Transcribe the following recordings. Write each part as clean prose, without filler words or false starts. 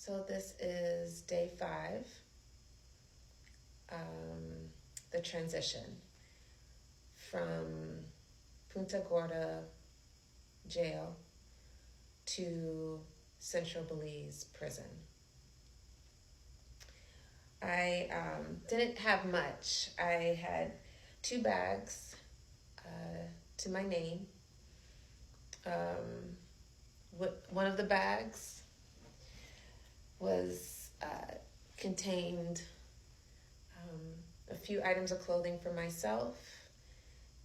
So this is day 5, the transition from Punta Gorda jail to Central Belize prison. I didn't have much. I had 2 bags to my name. One of the bags was contained a few items of clothing for myself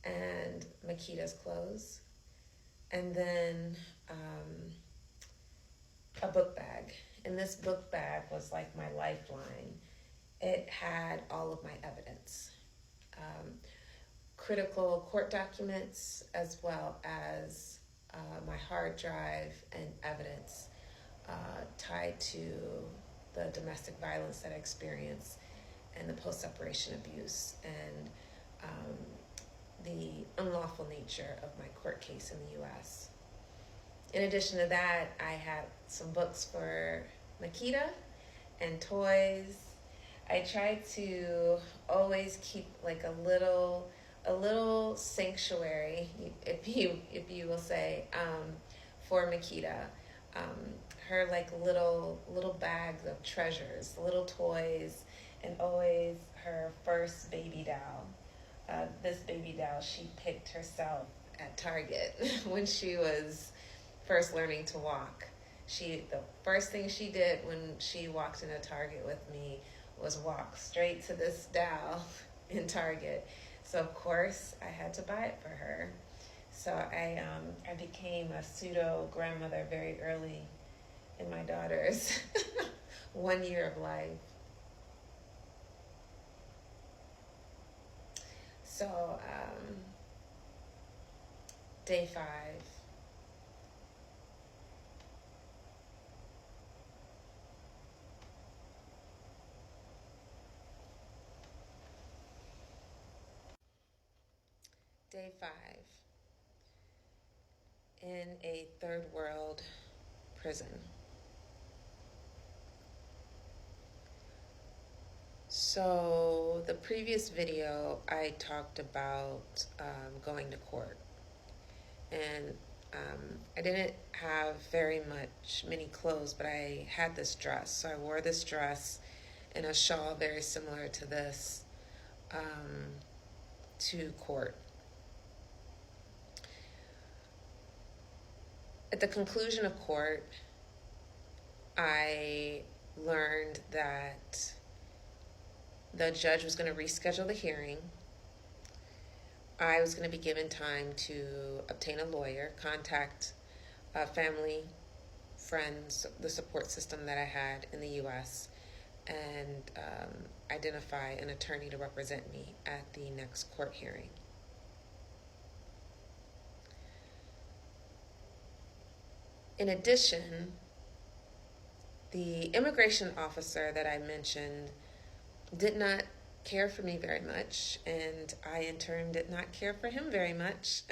and Makita's clothes, and then a book bag. And this book bag was like my lifeline. It had all of my evidence, critical court documents, as well as my hard drive and evidence tied to the domestic violence that I experienced and the post-separation abuse and the unlawful nature of my court case in the U.S. In addition to that, I had some books for Makita and toys. I tried to always keep like a little sanctuary, if you will say, for Makita. Her like little bags of treasures, little toys, and always her first baby doll. This baby doll she picked herself at Target when she was first learning to walk. The first thing she did when she walked into Target with me was walk straight to this doll in Target. So of course I had to buy it for her. So I became a pseudo grandmother very early in my daughter's 1 year of life. So day 5. Day 5 in a third world prison. So the previous video I talked about going to court, and I didn't have many clothes, but I had this dress. So I wore this dress and a shawl very similar to this to court. At the conclusion of court, I learned that the judge was going to reschedule the hearing. I was going to be given time to obtain a lawyer, contact family, friends, the support system that I had in the U.S., and identify an attorney to represent me at the next court hearing. In addition, the immigration officer that I mentioned did not care for me very much, and I in turn did not care for him very much.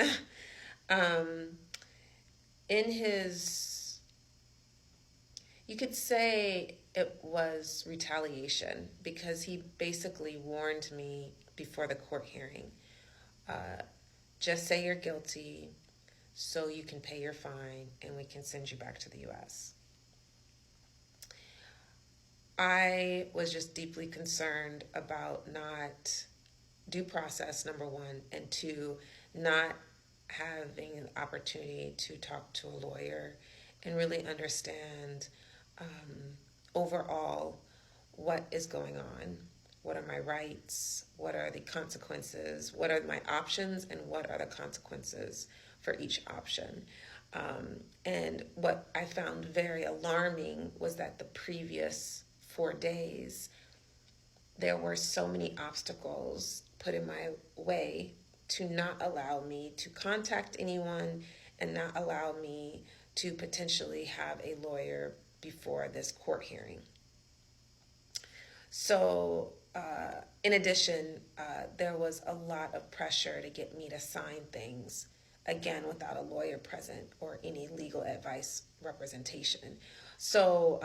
You could say it was retaliation, because he basically warned me before the court hearing, just say you're guilty so you can pay your fine and we can send you back to the U.S. I was just deeply concerned about not due process, number 1, and 2, not having an opportunity to talk to a lawyer and really understand overall what is going on. What are my rights? What are the consequences? What are my options? And what are the consequences for each option? And what I found very alarming was that the previous 4 days, there were so many obstacles put in my way to not allow me to contact anyone and not allow me to potentially have a lawyer before this court hearing. So, in addition, there was a lot of pressure to get me to sign things, again, without a lawyer present or any legal advice representation. So,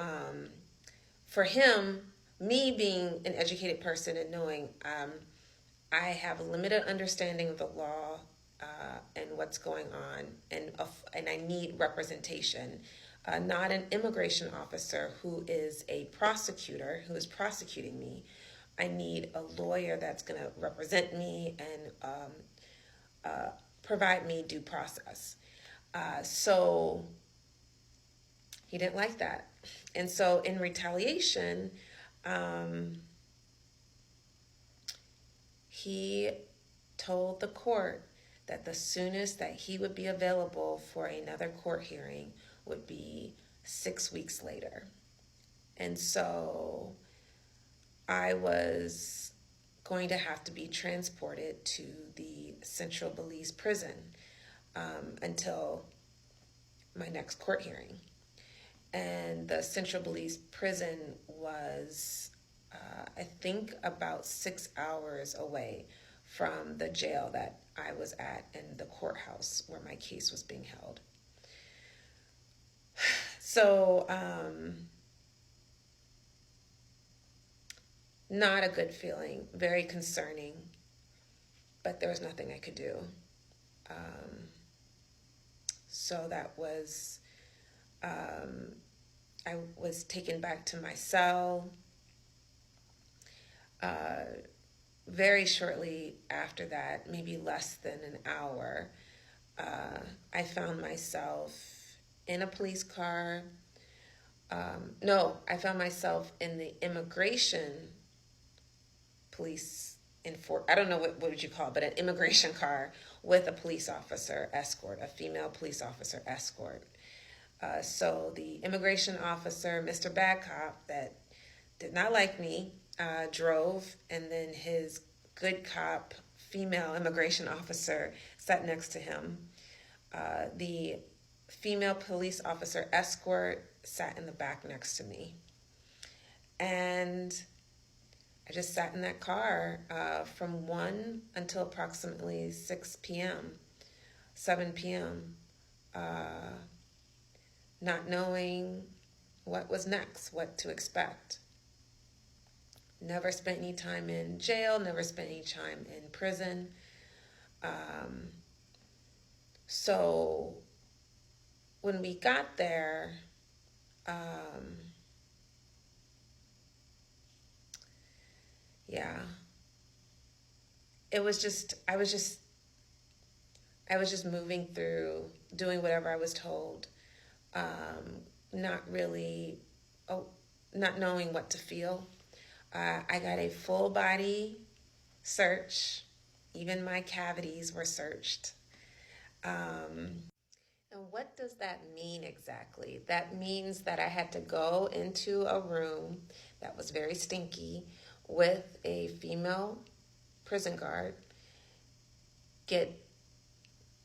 for him, me being an educated person and knowing I have a limited understanding of the law and what's going on, and I need representation. Not an immigration officer who is a prosecutor who is prosecuting me. I need a lawyer that's going to represent me and provide me due process. So he didn't like that. And so in retaliation, he told the court that the soonest that he would be available for another court hearing would be 6 weeks later. And so I was going to have to be transported to the Central Belize prison until my next court hearing. And the Central Belize prison was, I think, about 6 hours away from the jail that I was at in the courthouse where my case was being held. So, not a good feeling, very concerning, but there was nothing I could do. So that was, I was taken back to my cell. Very shortly after that, maybe less than an hour, I found myself in a police car. I found myself in the immigration police I don't know what would you call it, but an immigration car with a police officer escort, a female police officer escort. So the immigration officer, Mr. Bad Cop, that did not like me, drove, and then his good cop, female immigration officer, sat next to him. The female police officer escort sat in the back next to me. And I just sat in that car from 1 until approximately 6 p.m., 7 p.m., not knowing what was next, what to expect. Never spent any time in jail, never spent any time in prison. So when we got there, I was just moving through, doing whatever I was told, not knowing what to feel. I got a full body search. Even my cavities were searched. And what does that mean exactly? That means that I had to go into a room that was very stinky with a female prison guard, get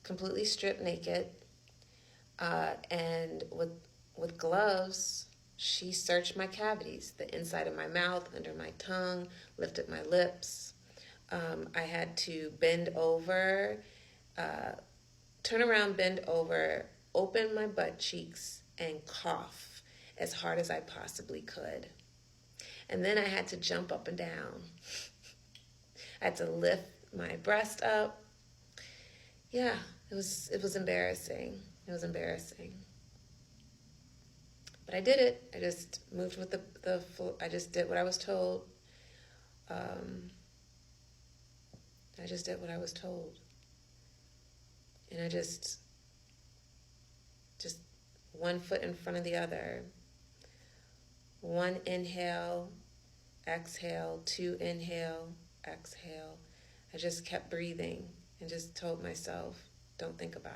completely stripped naked, and with gloves, she searched my cavities, the inside of my mouth, under my tongue, lifted my lips. I had to bend over, turn around, bend over, open my butt cheeks, and cough as hard as I possibly could. And then I had to jump up and down. I had to lift my breast up. Yeah, it was embarrassing. It was embarrassing. But I did it. I just moved with I just did what I was told. I just did what I was told. And I just one foot in front of the other. One inhale, exhale, 2 inhale, exhale. I just kept breathing and just told myself, don't think about it.